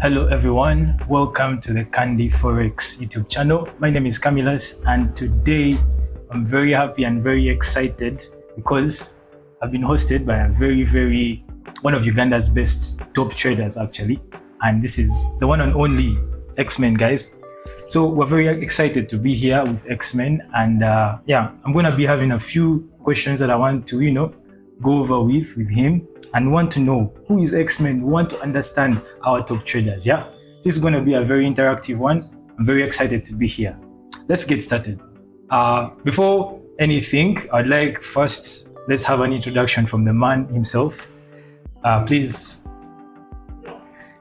Hello everyone, welcome to the Candy Forex YouTube channel. My name is Camillus and today I'm very happy and very excited because I've been hosted by a one of Uganda's best top traders actually, and this is the one and only X-Men guys. So we're very excited to be here with X-Men and I'm going to be having a few questions that I want to, go over with him and want to know who is X-Men. We want to understand our top traders. Yeah, this is going to be a very interactive one. I'm very excited to be here. Let's get started. Before anything, I'd like first, let's have an introduction from the man himself. Please.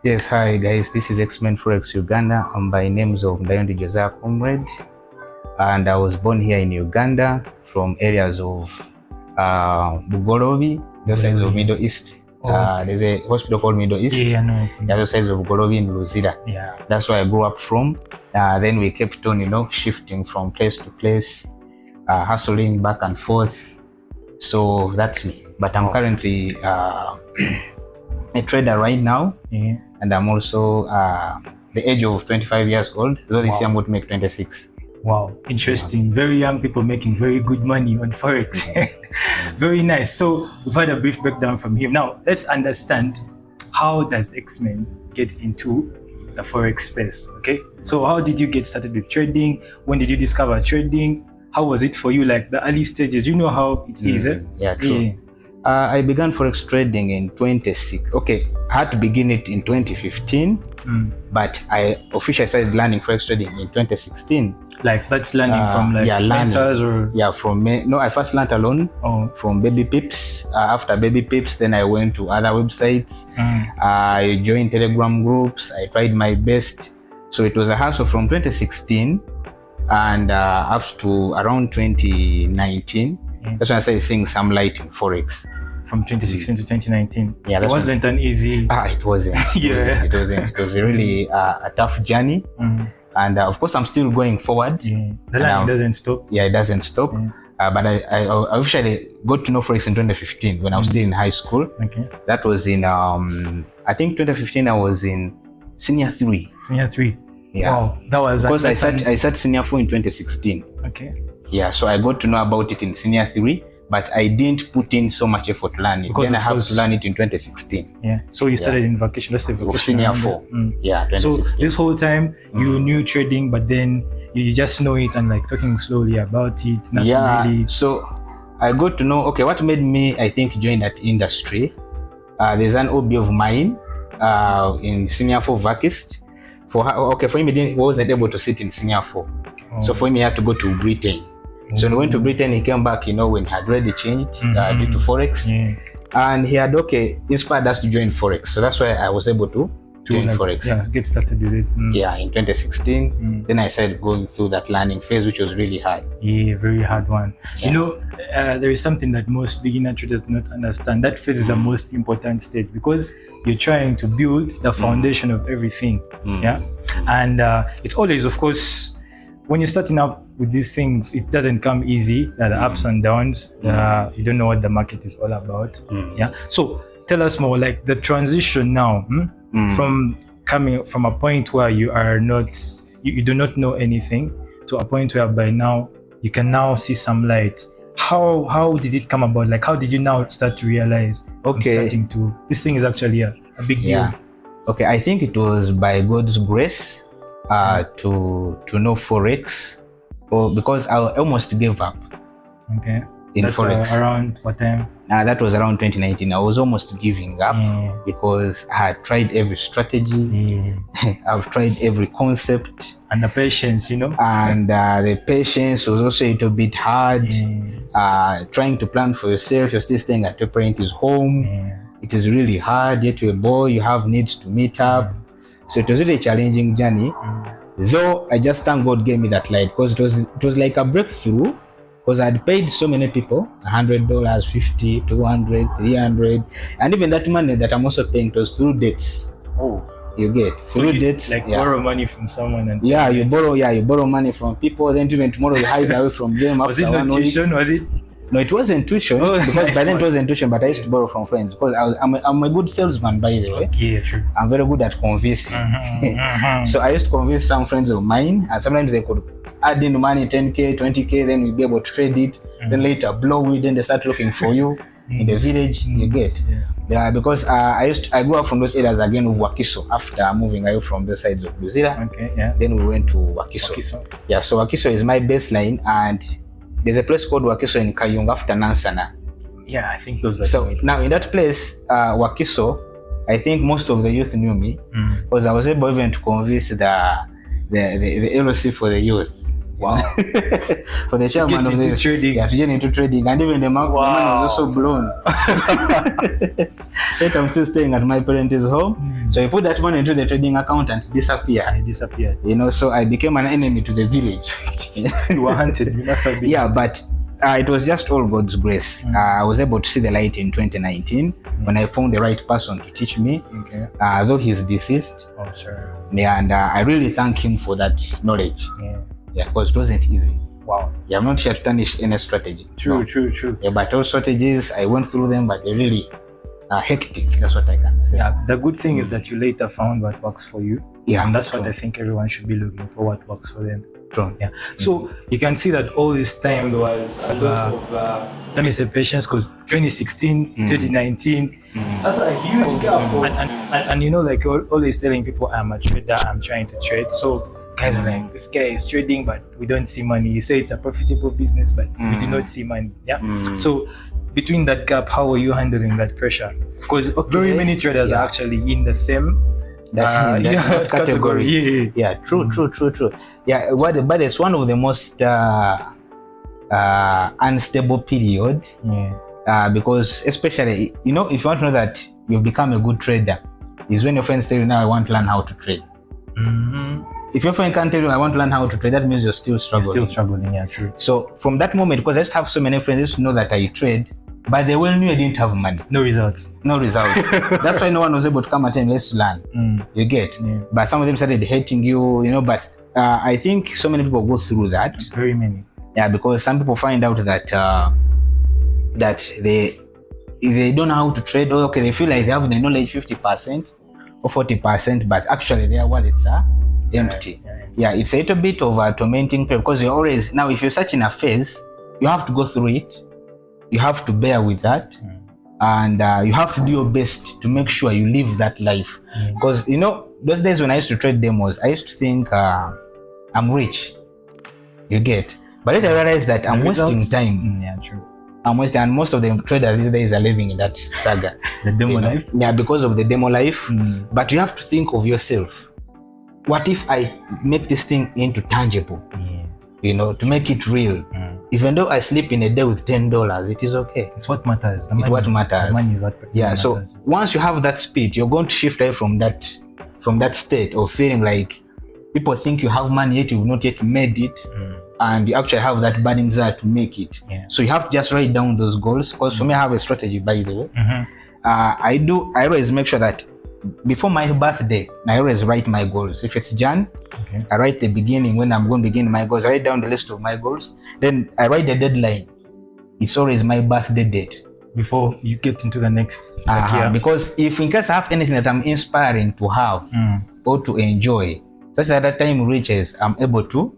Yes, hi guys, this is X-Men Forex Uganda. I'm by names of Ndayondi Josiah Comrade, and I was born here in Uganda from areas of Bugorobi, those sides of Middle East. There's a hospital called Middle East. Yeah, no. The other sides of Bugorobi in Luzira. Yeah. That's where I grew up from. Then we kept on, shifting from place to place, hustling back and forth. So that's me. But I'm currently a trader right now. Yeah. And I'm also the age of 25 years old. So this year I'm going to make 26. Wow, interesting. Yeah. Very young people making very good money on Forex. Very nice. So we've had a brief breakdown from him. Now let's understand, how does X-Men get into the Forex space? Okay. So how did you get started with trading? When did you discover trading? How was it for you, like the early stages? You know how it is, eh? Yeah, true. Yeah. I began Forex trading in 2016. Okay, I had to begin it in 2015, but I officially started learning Forex trading in 2016. Like that's learning from like mentors or? Yeah, from me. No, I first learned alone from Baby Pips. After Baby Pips, then I went to other websites. I joined Telegram groups. I tried my best. So it was a hustle from 2016 and up to around 2019. That's when I started seeing some light in Forex. From 2016 to 2019. Yeah, it wasn't an easy. It wasn't. It wasn't. It was really a tough journey. And of course, I'm still going forward. Yeah. The learning doesn't stop. Yeah, it doesn't stop. Yeah. But I officially got to know Forex in 2015 when I was still in high school. Okay. That was in I think 2015. I was in senior 3. Senior 3. Yeah. Wow, that was because I sat senior 4 in 2016. Okay. Yeah, so I got to know about it in senior 3, but I didn't put in so much effort to learn it. Because then I have to learn it in 2016. Yeah. So you started in vacation. Let's say vacation. Senior 4. Yeah, 2016. So this whole time you knew trading, but then you just know it and like talking slowly about it. Really. So I got to know, okay, what made me, I think, join that industry. There's an hobby of mine in senior 4 vacist. For him, he wasn't able to sit in senior 4. So for him, he had to go to Britain. So when he went to Britain, he came back, when he had already changed due to Forex. Yeah. And he had, inspired us to join Forex. So that's why I was able to join Forex. Yeah, get started with it. Yeah, in 2016. Then I started going through that learning phase, which was really hard. Yeah, very hard one. Yeah. There is something that most beginner traders do not understand. That phase is the most important stage because you're trying to build the foundation of everything. Yeah. And it's always, of course, when you're starting up with these things, it doesn't come easy. There are ups and downs. You don't know what the market is all about. Yeah. So tell us more, like the transition now from coming from a point where you are not, you do not know anything to a point where by now you can now see some light. How did it come about? Like, how did you now start to realize, this thing is actually a big deal? Yeah. Okay, I think it was by God's grace to know Forex, because I almost gave up. Okay. In Forex. Around what time? That was around 2019. I was almost giving up because I had tried every strategy. I've tried every concept. And the patience, And the patience was also a little bit hard. Trying to plan for yourself. You're still staying at your parents' home. It is really hard. Yet you're a boy. You have needs to meet up. So it was really a challenging journey. Though I just thank God gave me that light, because it was like a breakthrough. Because I'd paid so many people $100, $50, $200, $300, and even that money that I'm also paying was through debts. You get through debts. Like borrow money from someone and you borrow money from people. Then even tomorrow you hide away from them. Was it not tuition? Was it? No, it wasn't tuition because nice by then one. it wasn't tuition, but I used to borrow from friends because I'm a good salesman, by the way. Yeah, true. I'm very good at convincing. So I used to convince some friends of mine, and sometimes they could add in money, 10k, 20k, then we'd be able to trade it. Then later blow it, then they start looking for you in the village. You get. Yeah, because I grew up from those areas again of Wakiso after moving away from the sides of Luzira. Okay, yeah. Then we went to Wakiso. Yeah, so Wakiso is my baseline, and there's a place called Wakiso in Kayunga after Nansana. Yeah, I think those are. So now in that place, Wakiso, I think most of the youth knew me because I was able even to convince the LOC for the youth. Wow. For the chairman of the trading. Yeah, to get into trading, and even the man was also blown. Yet I'm still staying at my parents' home. So I put that money into the trading account and it disappeared. You know, so I became an enemy to the village. You were hunted. You must have been. Yeah, but it was just all God's grace. I was able to see the light in 2019 when I found the right person to teach me. Okay. Though he's deceased. Oh, sure. Yeah, and I really thank him for that knowledge. Yeah, because it wasn't easy. Wow. Yeah, I'm not here to tarnish any strategy. True. Yeah, but all strategies, I went through them, but they're really hectic. That's what I can say. Yeah, the good thing is that you later found what works for you. Yeah, and that's what I think everyone should be looking for, what works for them. True. Yeah. So you can see that all this time there was a lot of, let me say, patience, because 2016, 2019, that's a huge gap. And you know, like always telling people, I'm a trader, I'm trying to trade. So guys are like, this guy is trading, but we don't see money. You say it's a profitable business, but we do not see money. Yeah. So between that gap, how are you handling that pressure? Because very many traders are actually in the same that category. Yeah, true. Yeah, but it's one of the most unstable period. Because especially, you know, if you want to know that you've become a good trader, is when your friends tell you, now I want to learn how to trade. If your friend can't tell you, I want to learn how to trade, that means you're still struggling. Yeah, true. So from that moment, because I just have so many friends, I used to know that I trade, but they well knew I didn't have money. No results. That's why no one was able to come attend. Let's learn. You get. But some of them started hating you, you know. But I think so many people go through that. Very many. Yeah, because some people find out that that they don't know how to trade, or okay, they feel like they have the knowledge 50% or 40%, but actually their wallets are empty. Yeah, it's a little bit of a tormenting period because you're always, now if you're such in a phase, you have to go through it. You have to bear with that, and you have to do your best to make sure you live that life. Because you know, those days when I used to trade demos, I used to think I'm rich. You get, but later I realized that I'm wasting time. Yeah, true. I'm wasting, and most of the traders these days are living in that saga. The demo life. Yeah, because of the demo life. But you have to think of yourself. What if I make this thing into tangible? You know, to make it real. Even though I sleep in a day with $10, it is okay. It's what matters. It's what matters. The money is what matters. So once you have that speed, you're going to shift away from that state of feeling like people think you have money yet you've not yet made it, and you actually have that burning desire to make it. So you have to just write down those goals. Because for me, I have a strategy, by the way. I always make sure that before my birthday, I always write my goals. If it's Jan, I write the beginning when I'm going to begin my goals. I write down the list of my goals. Then I write the deadline. It's always my birthday date. Before you get into the next year. Because if in case I have anything that I'm inspiring to have or to enjoy, such that time reaches, I'm able to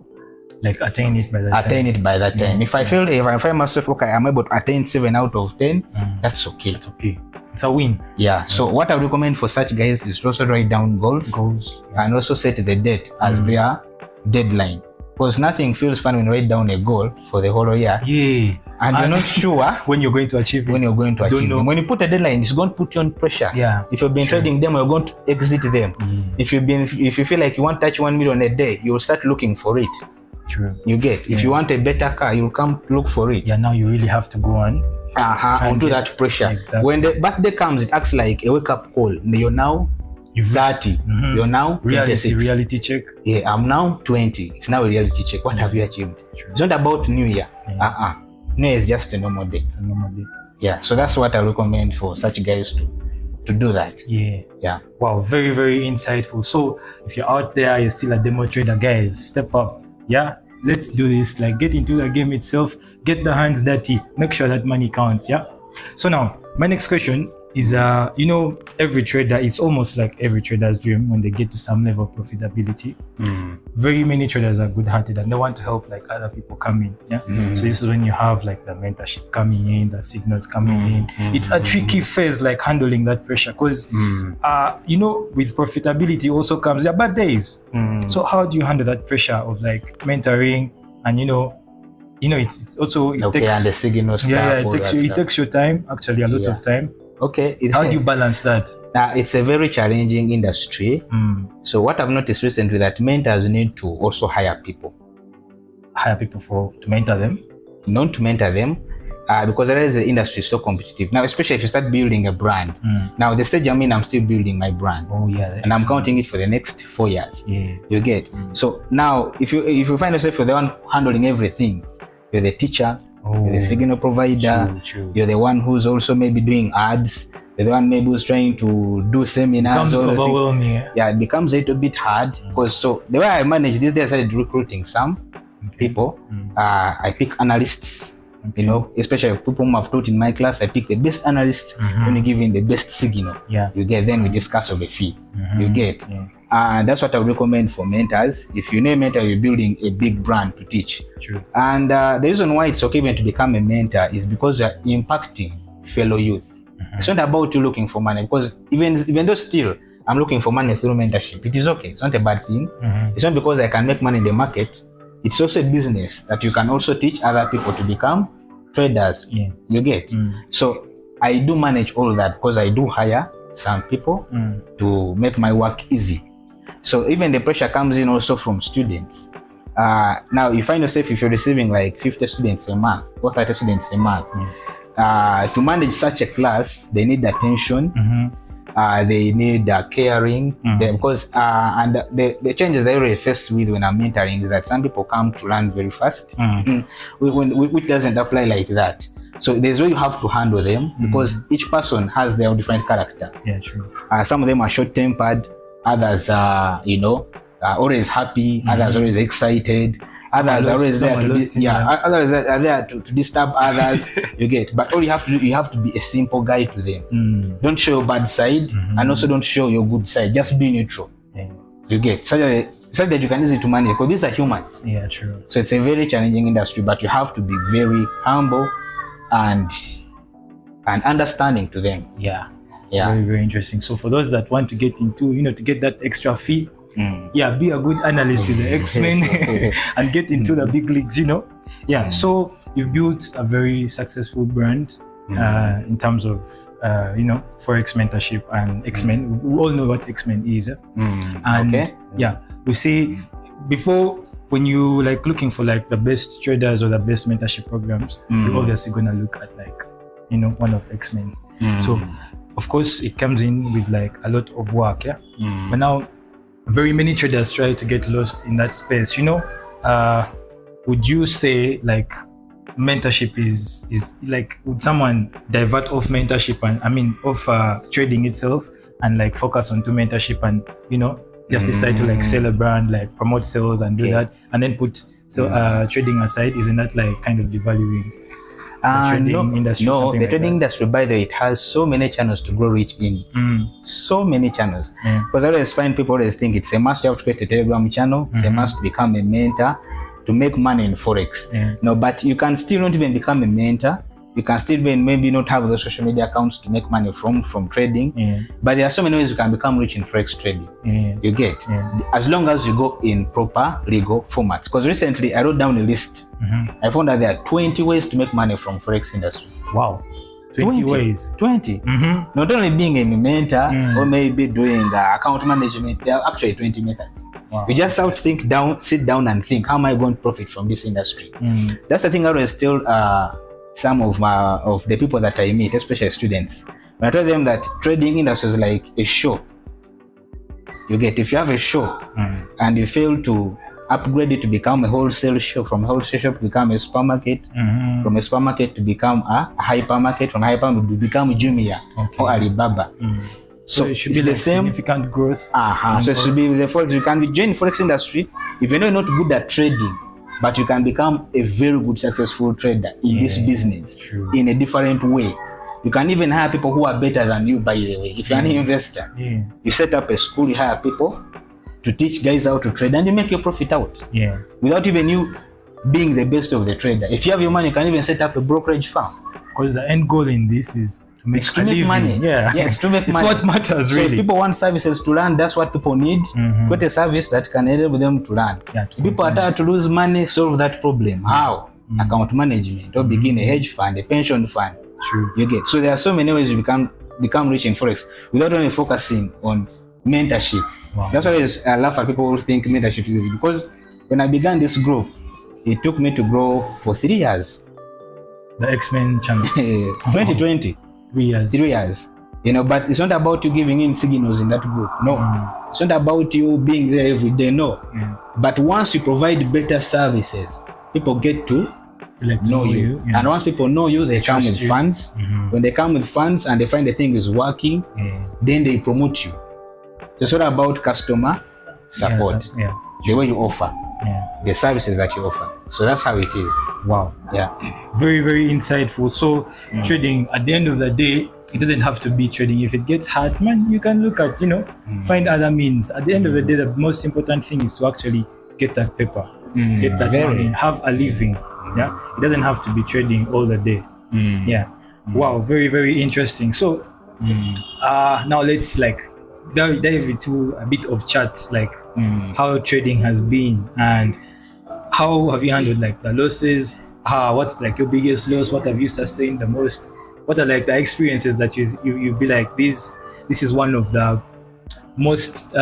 like attain it by that time. If I find myself, okay, I'm able to attain 7 out of 10, that's okay. That's okay. It's a win. Yeah. So what I recommend for such guys is to also write down goals. And also set the date as their deadline. Because nothing feels fun when you write down a goal for the whole year. Yeah. And you're not sure when you're going to achieve it. When you put a deadline, it's going to put you on pressure. Yeah. If you've been trading them, you're going to exit them. If you feel like you want to touch 1 million a day, you'll start looking for it. True. You get. If you want a better car, you'll come look for it. Yeah, now you really have to go on. Onto that pressure. Exactly. When the birthday comes, it acts like a wake-up call. You're now 30. You're now 26. Reality check. Yeah, I'm now 20. It's now a reality check. What have you achieved? True. It's not about New Year. New Year is just a normal day. It's a normal day. Yeah, so that's what I recommend for such guys to do that. Yeah. Wow, very, very insightful. So if you're out there, you're still a demo trader, guys, step up. Yeah, let's do this. Like, get into the game itself. get the hands dirty, make sure that money counts. Yeah. So now my next question is, every trader, it's almost like every trader's dream when they get to some level of profitability. Very many traders are good-hearted and they want to help like other people come in. Yeah. So this is when you have like the mentorship coming in, the signals coming in. It's a tricky phase, like handling that pressure, because with profitability also comes their bad days. So how do you handle that pressure of like mentoring and it's also and the signal stuff. It takes your time, actually a lot of time. Okay. How do you balance that? It's a very challenging industry. So what I've noticed recently that mentors need to also hire people. Hire people to mentor them? Not to mentor them, because otherwise the industry is so competitive. Now, especially if you start building a brand. Now, the stage I'm in, I'm still building my brand. Oh yeah. And I'm counting it for the next 4 years. Yeah. You get? So now, if you find yourself you're the one handling everything, you're the teacher, you're the signal provider, true. You're the one who's also maybe doing ads, you're the one maybe who's trying to do seminars. It becomes overwhelming. Yeah, it becomes a little bit hard because so the way I manage this, I started recruiting some people. I pick analysts, especially people whom I've taught in my class. I pick the best analysts when you give in the best signal. Yeah. You get, then we discuss of a fee. You get. Yeah. And that's what I would recommend for mentors. If you know a mentor, you're building a big brand to teach. True. And the reason why it's okay even to become a mentor is because you're impacting fellow youth. It's not about you looking for money, because even though still I'm looking for money through mentorship, it is okay. It's not a bad thing. It's not because I can make money in the market. It's also a business that you can also teach other people to become traders. Yeah. You get? So I do manage all that because I do hire some people to make my work easy. So even the pressure comes in also from students. Now you find yourself, if you're receiving like 50 students a month or 30 students a month, to manage such a class, they need attention, they need caring, because and the changes that I already faced with when I'm mentoring is that some people come to learn very fast, which doesn't apply like that. So there's way you have to handle them, because each person has their own different character. Yeah, true. Some of them are short-tempered, others are, always happy, others are always excited, others are always there to others are there to disturb others. You get, but all you have to do, you have to be a simple guy to them. Don't show your bad side, and also don't show your good side. Just be neutral. You get, so that you can easily to manage, because these are humans. Yeah, true. So it's a very challenging industry, but you have to be very humble and understanding to them. Yeah. Very, very interesting. So for those that want to get into, to get that extra fee, be a good analyst with the X-Men and get into the big leagues, So you've built a very successful brand in terms of, Forex mentorship and X-Men. We all know what X-Men is. And we see before, when you like looking for like the best traders or the best mentorship programs, you're obviously going to look at like, one of X-Men's. So of course, it comes in with like a lot of work, but now very many traders try to get lost in that space. Would you say like mentorship is like, would someone divert off mentorship and off trading itself and like focus onto mentorship and just decide to like sell a brand, like promote sales and do that, and then put trading aside? Isn't that like kind of devaluing industry? No, the trading industry, by the way, it has so many channels to grow rich in. So many channels. Because I always find people always think it's a must you have to create a Telegram channel, it's a must to become a mentor to make money in Forex. No, but you can still not even become a mentor. You can still maybe not have those social media accounts to make money from trading. But there are so many ways you can become rich in Forex trading. You get, as long as you go in proper legal formats. Because recently I wrote down a list. I found that there are 20 ways to make money from Forex industry. Wow. 20 ways. 20. Not only being a mentor or maybe doing account management, there are actually 20 methods. Wow. You just have to sit down and think, how am I going to profit from this industry? That's the thing I always tell some of the people that I meet, especially students. When I tell them that trading industry is like a show. You get, if you have a show and you fail to upgrade it to become a wholesale shop, from a wholesale shop to become a supermarket, from a supermarket to become a hypermarket, from hypermarket to become Jumia or Alibaba. So it should be the same significant growth. So it should be the Forex. You can join Forex industry if you're not good at trading. but you can become a very good successful trader in this business in a different way. You can even hire people who are better than you, by the way. If you're an investor, you set up a school, you hire people to teach guys how to trade, and you make your profit out. Without even you being the best of the trader. If you have your money, you can even set up a brokerage firm. Because the end goal in this is to make, money. It's to make money. It's what matters, so really. If people want services to learn, that's what people need. Create a service that can enable them to learn. If people are tired to lose money, solve that problem. How? Account management, or begin a hedge fund, a pension fund. You get. So there are so many ways you become rich in Forex without only focusing on mentorship. That's why I laugh at people who think mentorship is easy, because when I began this group, it took me to grow for 3 years. The X-Men channel. 2020. 3 years. 3 years. You know, but it's not about you giving in signals in that group. No. It's not about you being there every day. No. But once you provide better services, people get to know you. And once people know you, they come with funds. When they come with funds and they find the thing is working, then they promote you. So it's all about customer support. The way you offer. The services that you offer. So that's how it is. Wow. Yeah. Very, very insightful. So trading, at the end of the day, it doesn't have to be trading. If it gets hard, man, you can look at, find other means. At the end of the day, the most important thing is to actually get that paper, get that money, have a living. Yeah. It doesn't have to be trading all the day. Wow. Very, very interesting. So now let's dive into a bit of charts, how trading has been, and how have you handled the losses? What's your biggest loss? What have you sustained the most? What are the experiences that you be like, this is one of the most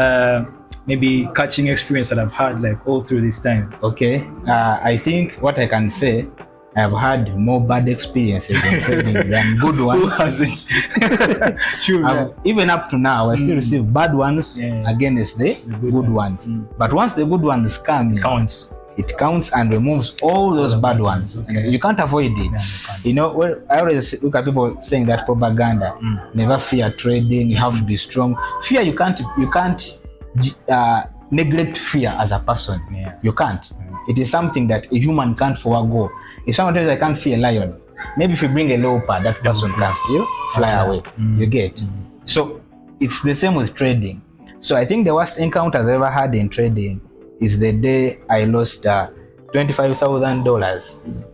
maybe catching experience that I've had all through this time? Okay, I think what I can say, I've had more bad experiences in trading than good ones. Who hasn't? Sure. Even up to now, I still receive bad ones against the good ones. But once the good ones come, it counts and removes all those bad ones. You can't avoid it. I always look at people saying that propaganda, never fear trading, you have to be strong. Fear, you can't neglect fear as a person. You can't. It is something that a human can't forego. If someone tells you I can't fear a lion, maybe if you bring a leopard, that person can still fly away. You get. So it's the same with trading. So I think the worst encounters I ever had in trading is the day I lost $25,000.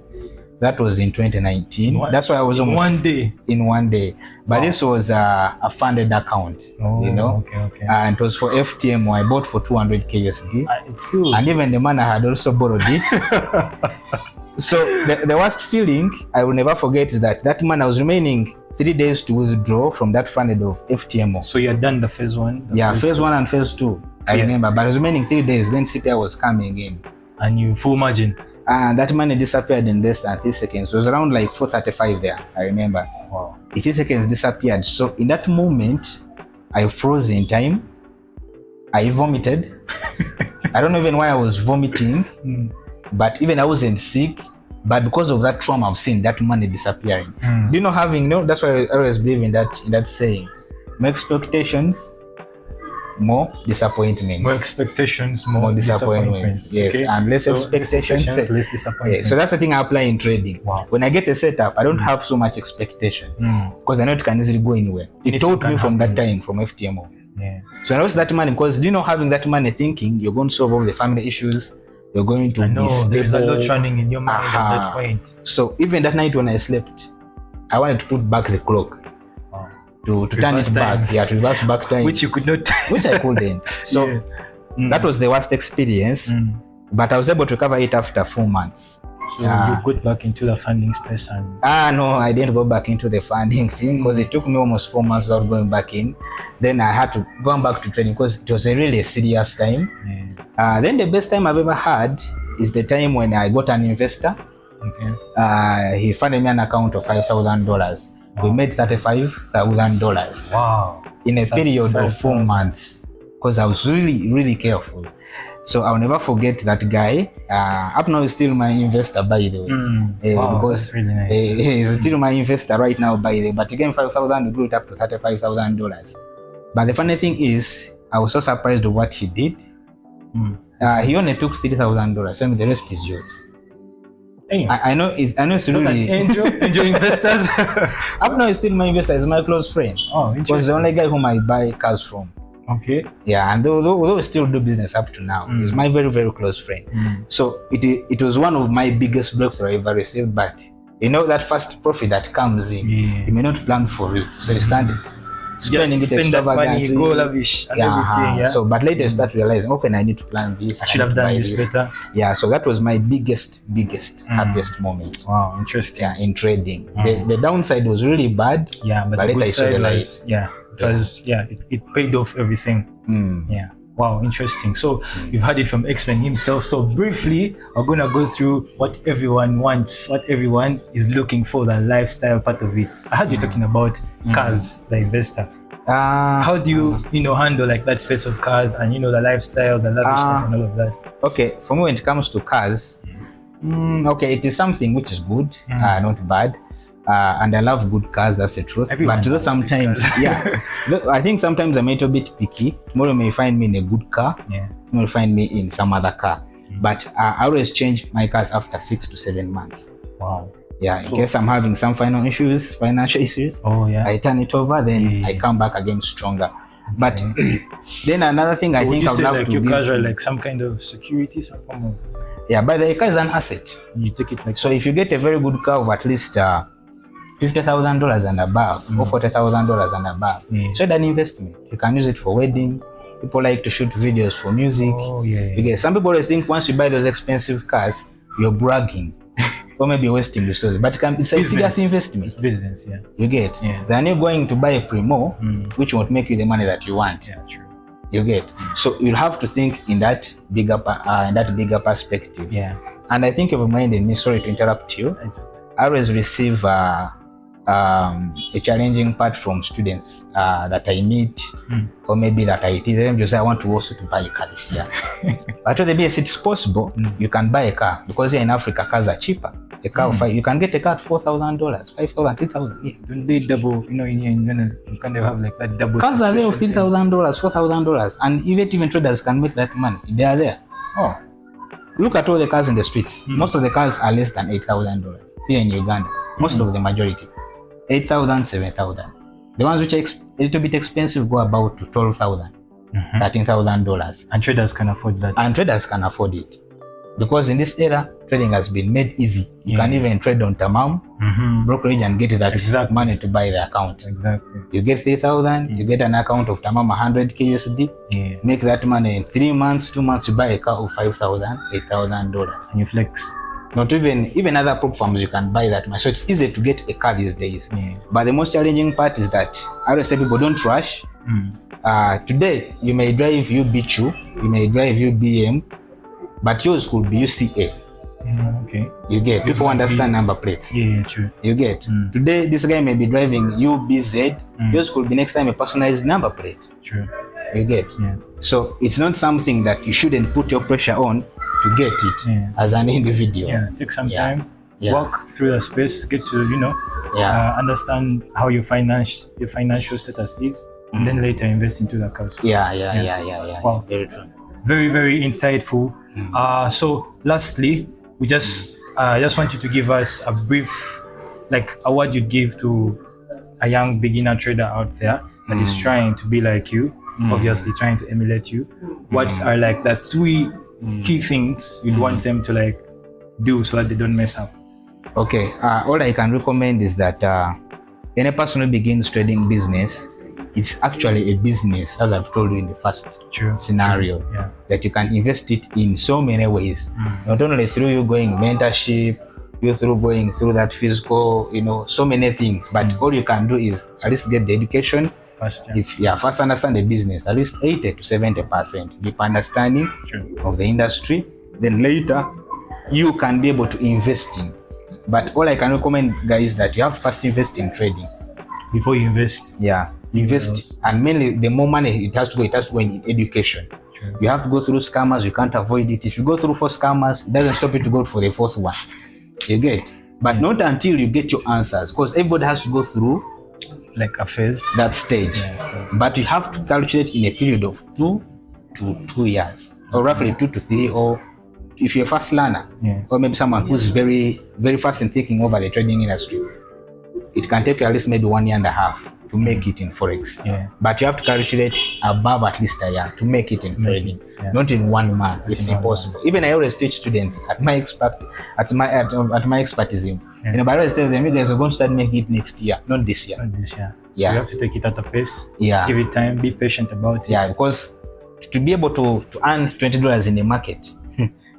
That was in 2019. That's why I was almost in one day. But this was a funded account, and it was for FTMO. I bought for 200k USD. It's still, and even the man I had also borrowed it. So the worst feeling I will never forget is that man, I was remaining 3 days to withdraw from that funded of FTMO. So you had done the phase one? Phase one and phase two. I remember, but it was remaining 3 days. Then CPI was coming in. And you full margin? And that money disappeared in less than 3 seconds. It was around 435 there, I remember. Wow. In 3 seconds disappeared. So in that moment, I froze in time. I vomited. I don't know even why I was vomiting, but even I wasn't sick. But because of that trauma, I've seen that money disappearing. Do you know that's why I always believe in that saying. More expectations, more disappointments. More expectations, more disappointments. Yes, okay. And less expectations, less disappointment. So that's the thing I apply in trading. Wow. When I get a setup, I don't have so much expectation because I know it can easily go anywhere. It taught me from that time, from FTMO. So I lost that money because having that money thinking you're going to solve all the family issues, you're going to be stable. There's a lot running in your mind at that point. So even that night when I slept, I wanted to put back the clock. To turn it back, to reverse back time, which you could not, which I couldn't. So that was the worst experience, but I was able to cover it after 4 months. So you got back into the funding space and no, I didn't go back into the funding thing because it took me almost 4 months without going back in. Then I had to go back to trading because it was a really serious time. Then the best time I've ever had is the time when I got an investor. He funded me an account of $5,000. We made $35,000. Wow. In a period of 4 months because I was really, really careful. So I'll never forget that guy. Up now he's still my investor, by the way. Wow, because that's really nice. He's still my investor right now, by the way. But again, $5,000, we grew it up to $35,000. But the funny thing is, I was so surprised of what he did. He only took $3,000. So the rest is yours. Damn. I know it's Is that really an angel investors? up now. He's still my investor. He's my close friend. Oh, Because interesting. the only guy whom I buy cars from. Okay. Yeah, and although we still do business up to now, he's my very, very close friend. So it was one of my biggest breakthrough I ever received. But that first profit that comes in, you may not plan for it. So you start spending Just it spend that money, extravagantly. go lavish and everything. Yeah. So, but later you start realizing, okay, I need to plan this. I should have done this better. Yeah, so that was my biggest, happiest moment. Wow, interesting. Yeah, in trading. The downside was really bad. Yeah, but the later I good saw the side light. was, it paid off everything. Yeah. Wow, interesting. So you've heard it from X-Men himself. So briefly, we're gonna go through what everyone wants, what everyone is looking for, the lifestyle part of it. I heard you talking about cars, the investor. How do you handle like that space of cars and the lifestyle, the lavishness and all of that? Okay, for me when it comes to cars, okay, it is something which is good, not bad. And I love good cars, that's the truth. Everyone but sometimes, I think sometimes I'm a little bit picky. Tomorrow you may find me in a good car. Tomorrow you find me in some other car. But I always change my cars after 6 to 7 months. Wow. Yeah, in case I'm having some financial issues, I turn it over, then I come back again stronger. But then another thing I think I would love to your cars are like some kind of security, some form of... Yeah, but the car is an asset. You take it like... So if you get a very good car of at least $50,000 and above, or $40,000 and above, so it's an investment. You can use it for wedding. People like to shoot videos for music. Because some people always think once you buy those expensive cars, you're bragging. Or maybe wasting resources, but it's a serious investment. It's business, You get. Then you're going to buy a Primo, which won't make you the money that you want. Yeah, true. You get. So you'll have to think in that bigger perspective. Yeah. And I think you've reminded me. Sorry to interrupt you. I always receive a challenging part from students that I meet, or maybe that I teach them. Just I want to also to buy a car this year. But to the BS, it's possible you can buy a car because here in Africa cars are cheaper. A car of you can get a car at $4,000, $5,000, $3,000. Yeah. Don't they double? You kind of have like that double. Cars are there of $3,000, $4,000, and even traders can make that money. They are there. Oh, look at all the cars in the streets. Most of the cars are less than $8,000 here in Uganda. Most of the majority, 8,000, 7,000. The ones which are a little bit expensive go about to $12,000, $13,000. And traders can afford that. And traders can afford it. Because in this era, trading has been made easy. You can even trade on Tamam, brokerage, and get that money to buy the account. Exactly. You get 3,000, you get an account of Tamam 100k USD. Make that money in 3 months, 2 months, you buy a car of $5,000, $8,000. And you flex. Not even other prop firms you can buy that much. So it's easy to get a car these days. But the most challenging part is that I always say people don't rush. Today you may drive UB2, you may drive UBM, but yours could be UCA. Okay. You get. People understand number plates. Yeah, true. You get. Today this guy may be driving UBZ. Yours could be next time a personalized number plate. True. You get. So it's not something that you shouldn't put your pressure on to get it as an individual. Take some time, walk through the space, get to understand how your financial status is, and then later invest into the cars. Wow. Very true. Very, very insightful. So lastly, we just want you to give us a brief, like a word you'd give to a young beginner trader out there that is trying to be like you, obviously trying to emulate you. What are like the 3 key things you'd want them to like do so that they don't mess up? Okay, all I can recommend is that any person who begins trading business, it's actually a business, as I've told you in the first scenario, that you can invest it in so many ways. Not only through you going mentorship, you through going through that physical, so many things. But all you can do is at least get the education. First understand the business, at least 80 to 70% deep understanding of the industry. Then later, you can be able to invest in. But all I can recommend, guys, that you have to first invest in trading. Before you invest? Invest, and mainly the more money it has to go in education. You have to go through scammers, you can't avoid it. If you go through 4 scammers, it doesn't stop you to go for the 4th one. You get. But not until you get your answers, because everybody has to go through like a phase, that stage. But you have to calculate in a period of 2 to 2 years, or roughly 2 to 3, or if you're a fast learner, or maybe someone who's very, very fast in thinking over the trading industry, it can take you at least maybe 1.5 years to make it in Forex. But you have to calculate above at least a year to make it in trading, not in 1 month. It's impossible. Even I always teach students at my expertise. But I always tell them, you guys are going to start making it next year, not this year. So you have to take it at a pace. Give it time. Be patient about it. Because to be able to earn $20 in the market,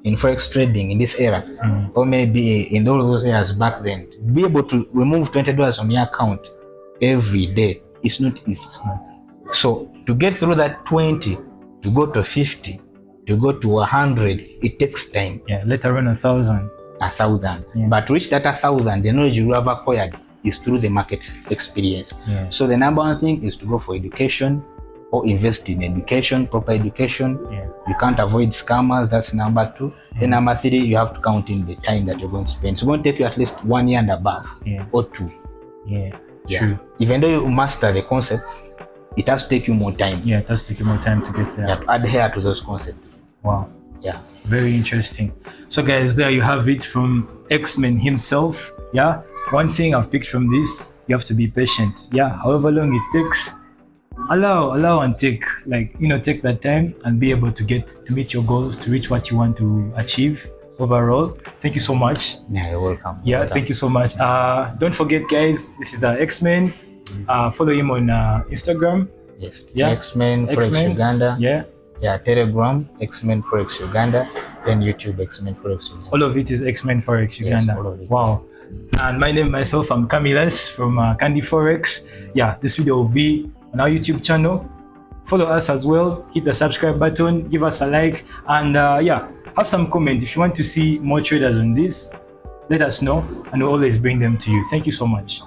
in Forex trading in this era, or maybe in all those years back then, to be able to remove $20 from your account every day, it's not easy. So to get through that 20, to go to 50, to go to 100, it takes time. Later on 1,000. 1,000. But to reach that 1,000, the knowledge you have acquired is through the market experience. So the number one thing is to go for education, or invest in education, proper education. You can't avoid scammers, that's number 2. Then number 3, you have to count in the time that you're going to spend. It's going to take you at least 1 year and above, or 2. True. Even though you master the concepts, it has to take you more time. It has to take you more time to get there. Adhere to those concepts. Wow. Very interesting. So guys, there you have it from X-Men himself. One thing I've picked from this, you have to be patient. However long it takes, allow and take that time and be able to meet your goals, to reach what you want to achieve overall. Thank you so much. You're welcome. Thank you so much. Don't forget, guys, this is X-Men. Follow him on Instagram. X-Men Forex Uganda. Telegram, X-Men Forex Uganda. Then YouTube, X-Men Forex Uganda. All of it is X-Men Forex Uganda. Wow. And my name, myself, I'm Camillus from Candy Forex. This video will be on our YouTube channel. Follow us as well. Hit the subscribe button. Give us a like. And have some comment. If you want to see more traders on this, let us know. And we'll always bring them to you. Thank you so much.